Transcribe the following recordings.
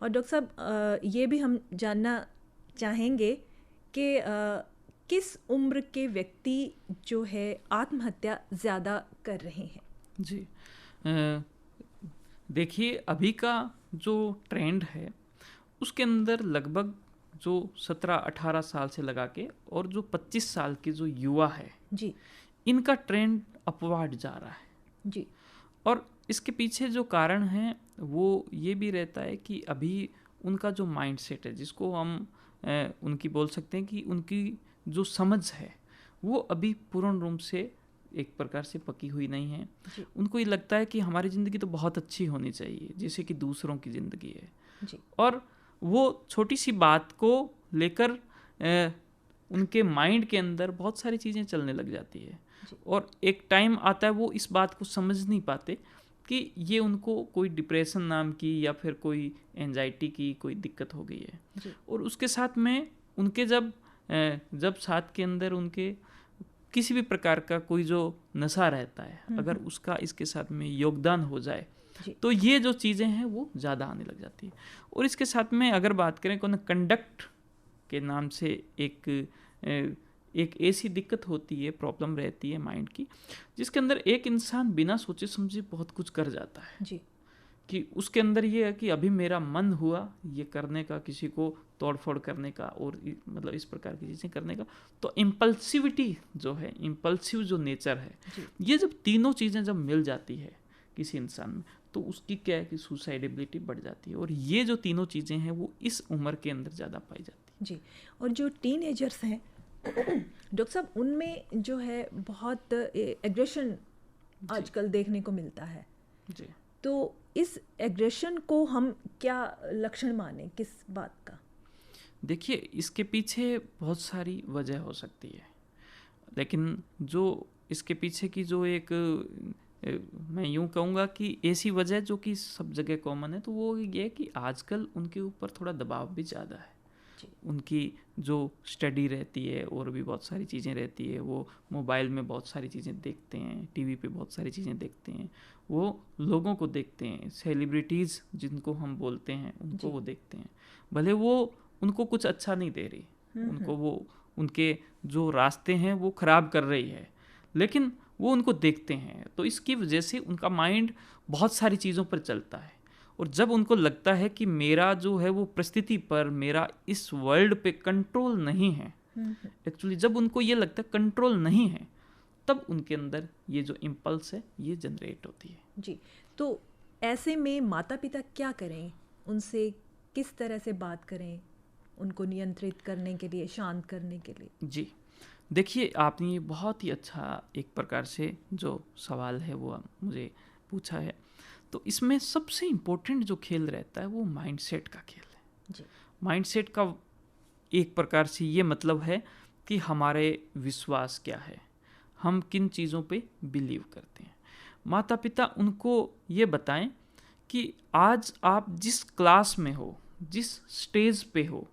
और डॉक्टर साहब ये भी हम जानना चाहेंगे कि किस उम्र के व्यक्ति जो है आत्महत्या ज़्यादा कर रहे हैं? जी, देखिए अभी का जो ट्रेंड है उसके अंदर लगभग जो 17-18 साल से लगा के और जो 25 साल के जो युवा है जी इनका ट्रेंड अपवार्ड जा रहा है। जी और इसके पीछे जो कारण है वो ये भी रहता है कि अभी उनका जो माइंडसेट है, जिसको हम उनकी बोल सकते हैं कि उनकी जो समझ है वो अभी पूर्ण रूप से एक प्रकार से पकी हुई नहीं है। जी उनको ये लगता है कि हमारी ज़िंदगी तो बहुत अच्छी होनी चाहिए जैसे कि दूसरों की ज़िंदगी है, जी और वो छोटी सी बात को लेकर उनके माइंड के अंदर बहुत सारी चीज़ें चलने लग जाती है। जी और एक टाइम आता है वो इस बात को समझ नहीं पाते कि ये उनको कोई डिप्रेशन नाम की या फिर कोई एंजाइटी की कोई दिक्कत हो गई है। जी और उसके साथ में उनके जब साथ के अंदर उनके किसी भी प्रकार का कोई जो नशा रहता है, अगर उसका इसके साथ में योगदान हो जाए जी तो ये जो चीज़ें हैं वो ज़्यादा आने लग जाती है। और इसके साथ में अगर बात करें कंडक्ट के नाम से एक ऐसी दिक्कत होती है, प्रॉब्लम रहती है माइंड की, जिसके अंदर एक इंसान बिना सोचे समझे बहुत कुछ कर जाता है। जी कि उसके अंदर ये है कि अभी मेरा मन हुआ ये करने का, किसी को तोड़ फोड़ करने का और मतलब इस प्रकार की चीज़ें करने का, तो इम्पल्सिविटी जो है, इम्पल्सिव जो नेचर है, ये जब तीनों चीज़ें जब मिल जाती है किसी इंसान में तो उसकी क्या है कि सुसाइडेबिलिटी बढ़ जाती है। और ये जो तीनों चीज़ें हैं वो इस उम्र के अंदर ज़्यादा पाई जाती है। जी। और जो टीनेजर्स हैं डॉक्टर साहब, उनमें जो है बहुत एग्रेशन आजकल देखने को मिलता है। जी, तो इस एग्रेशन को हम क्या लक्षण माने, किस बात का? देखिए इसके पीछे बहुत सारी वजह हो सकती है, लेकिन जो इसके पीछे की जो एक मैं यूँ कहूँगा कि ऐसी वजह जो कि सब जगह कॉमन है, तो वो ये है कि आजकल उनके ऊपर थोड़ा दबाव भी ज़्यादा है। उनकी जो स्टडी रहती है और भी बहुत सारी चीज़ें रहती है, वो मोबाइल में बहुत सारी चीज़ें देखते हैं, टीवी पे बहुत सारी चीज़ें देखते हैं, वो लोगों को देखते हैं, सेलिब्रिटीज़ जिनको हम बोलते हैं उनको वो देखते हैं, भले वो उनको कुछ अच्छा नहीं दे रही, उनको वो उनके जो रास्ते हैं वो ख़राब कर रही है, लेकिन वो उनको देखते हैं। तो इसकी वजह से उनका माइंड बहुत सारी चीज़ों पर चलता है। और जब उनको लगता है कि मेरा जो है वो परिस्थिति पर, मेरा इस वर्ल्ड पे कंट्रोल नहीं है, एक्चुअली जब उनको ये लगता है कंट्रोल नहीं है, तब उनके अंदर ये जो इम्पल्स है ये जनरेट होती है। जी। तो ऐसे में माता पिता क्या करें, उनसे किस तरह से बात करें उनको नियंत्रित करने के लिए, शांत करने के लिए? जी, देखिए आपने ये बहुत ही अच्छा एक प्रकार से जो सवाल है वो मुझे पूछा है। तो इसमें सबसे इम्पोर्टेंट जो खेल रहता है वो माइंडसेट का खेल है। जी माइंडसेट का एक प्रकार से ये मतलब है कि हमारे विश्वास क्या है, हम किन चीज़ों पे बिलीव करते हैं। माता पिता उनको ये बताएं कि आज आप जिस क्लास में हो, जिस स्टेज पे हो,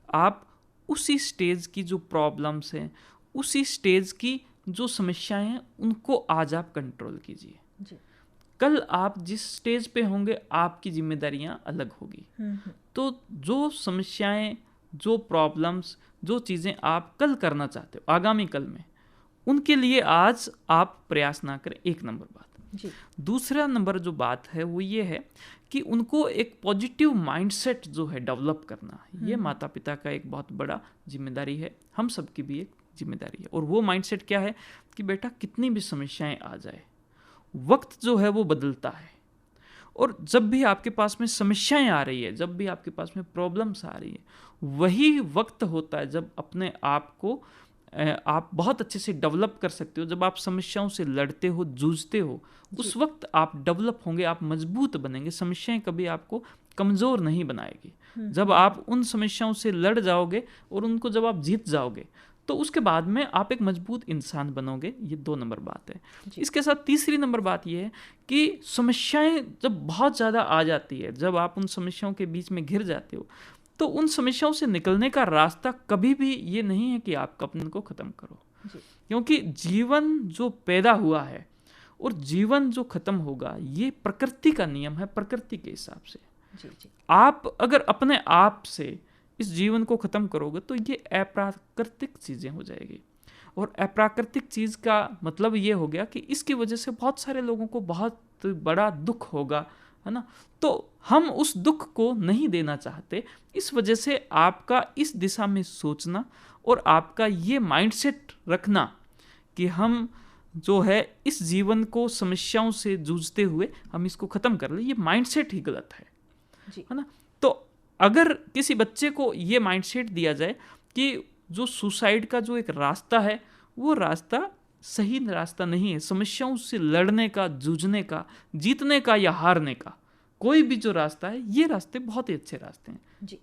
आप उसी स्टेज की जो प्रॉब्लम्स हैं, उसी स्टेज की जो समस्याएं हैं, उनको आज आप कंट्रोल कीजिए। जी कल आप जिस स्टेज पे होंगे आपकी जिम्मेदारियां अलग होगी। तो जो समस्याएं, जो प्रॉब्लम्स, जो चीज़ें आप कल करना चाहते हो आगामी कल में, उनके लिए आज आप प्रयास ना करें, एक नंबर बात। जी दूसरा नंबर जो बात है वो ये है कि उनको एक पॉजिटिव माइंडसेट जो है डेवलप करना, ये माता पिता का एक बहुत बड़ा जिम्मेदारी है, हम सबकी भी एक जिम्मेदारी है। और वो माइंडसेट क्या है कि बेटा कितनी भी समस्याएं आ जाए, वक्त जो है वो बदलता है, और जब भी आपके पास में समस्याएं आ रही है, जब भी आपके पास में प्रॉब्लम्स आ रही है, वही वक्त होता है जब अपने आप को आप बहुत अच्छे से डेवलप कर सकते हो। जब आप समस्याओं से लड़ते हो, जूझते हो, उस वक्त आप डेवलप होंगे, आप मजबूत बनेंगे। समस्याएं कभी आपको कमज़ोर नहीं बनाएगी। जब आप उन समस्याओं से लड़ जाओगे और उनको जब आप जीत जाओगे, तो उसके बाद में आप एक मजबूत इंसान बनोगे। ये 2 नंबर बात है। इसके साथ तीसरी नंबर बात ये है कि समस्याएं जब बहुत ज़्यादा आ जाती है, जब आप उन समस्याओं के बीच में घिर जाते हो, तो उन समस्याओं से निकलने का रास्ता कभी भी ये नहीं है कि आप अपने को ख़त्म करो, क्योंकि जीवन जो पैदा हुआ है और जीवन जो ख़त्म होगा, ये प्रकृति का नियम है, प्रकृति के हिसाब से। जी जी। आप अगर अपने आप से इस जीवन को ख़त्म करोगे तो ये अप्राकृतिक चीज़ें हो जाएगी। और अप्राकृतिक चीज़ का मतलब ये हो गया कि इसकी वजह से बहुत सारे लोगों को बहुत बड़ा दुख होगा, है ना। तो हम उस दुख को नहीं देना चाहते, इस वजह से आपका इस दिशा में सोचना और आपका ये माइंडसेट रखना कि हम जो है इस जीवन को समस्याओं से जूझते हुए हम इसको ख़त्म कर लें, ये माइंडसेट ही गलत है ना। तो अगर किसी बच्चे को ये माइंडसेट दिया जाए कि जो सुसाइड का जो एक रास्ता है वो रास्ता सही रास्ता नहीं है, समस्याओं से लड़ने का, जूझने का, जीतने का या हारने का, कोई भी जो रास्ता है ये रास्ते बहुत ही अच्छे रास्ते हैं। जी